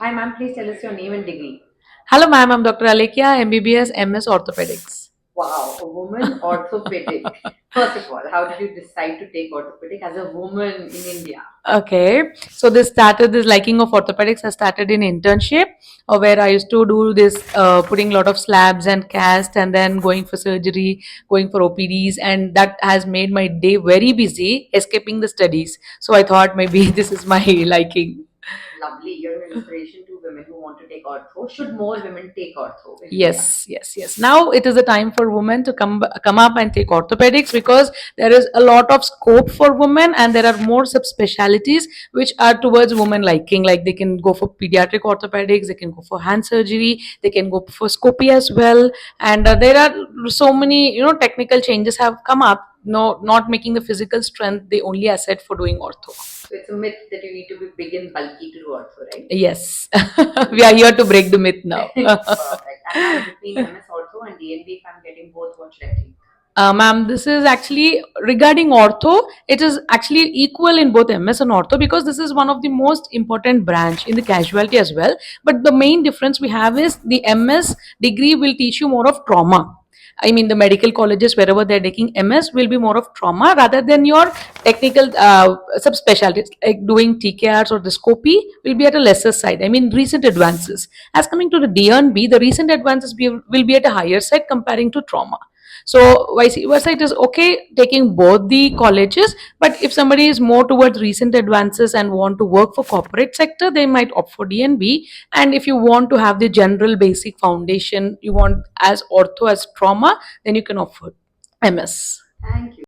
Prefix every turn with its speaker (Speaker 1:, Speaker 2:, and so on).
Speaker 1: Hi, ma'am. Please tell us your name and degree.
Speaker 2: Hello, ma'am. I'm Dr. Alekia, MBBS, MS Orthopedics.
Speaker 1: Wow, a woman orthopedic. First of all, how did you decide to take orthopedic as a woman in India?
Speaker 2: Okay, so this liking of orthopedics has started in internship, where I used to do this, putting a lot of slabs and cast, and then going for surgery, going for OPDs, and that has made my day very busy, escaping the studies. So I thought maybe this is my liking.
Speaker 1: Lovely. You're an inspiration to women who want to take ortho. Should more women take ortho in India?
Speaker 2: Yes, yes, yes. Now it is a time for women to come up and take orthopedics because there is a lot of scope for women and there are more subspecialties which are towards women liking. Like they can go for pediatric orthopedics, they can go for hand surgery, they can go for scopy as well, and there are so many technical changes have come up. No, not making the physical strength the only asset for doing ortho.
Speaker 1: So it's a myth that you need to be big and bulky to do ortho, right?
Speaker 2: Yes, we are here to break the myth now.
Speaker 1: Perfect. And ma'am, between MS ortho and DNB, if I'm getting both, what should I take?
Speaker 2: Ma'am, this is actually regarding ortho. It is actually equal in both MS and ortho because this is one of the most important branch in the casualty as well. But the main difference we have is the MS degree will teach you more of trauma. I mean, the medical colleges wherever they're taking MS will be more of trauma rather than your technical subspecialties like doing TKRs or the scopy will be at a lesser side. I mean, recent advances. As coming to the DNB, the recent advances will be at a higher side comparing to trauma. So vice versa, it is okay taking both the colleges, but if somebody is more towards recent advances and want to work for corporate sector, they might opt for DNB. And if you want to have the general basic foundation, you want as ortho as trauma, then you can opt for MS.
Speaker 1: Thank you.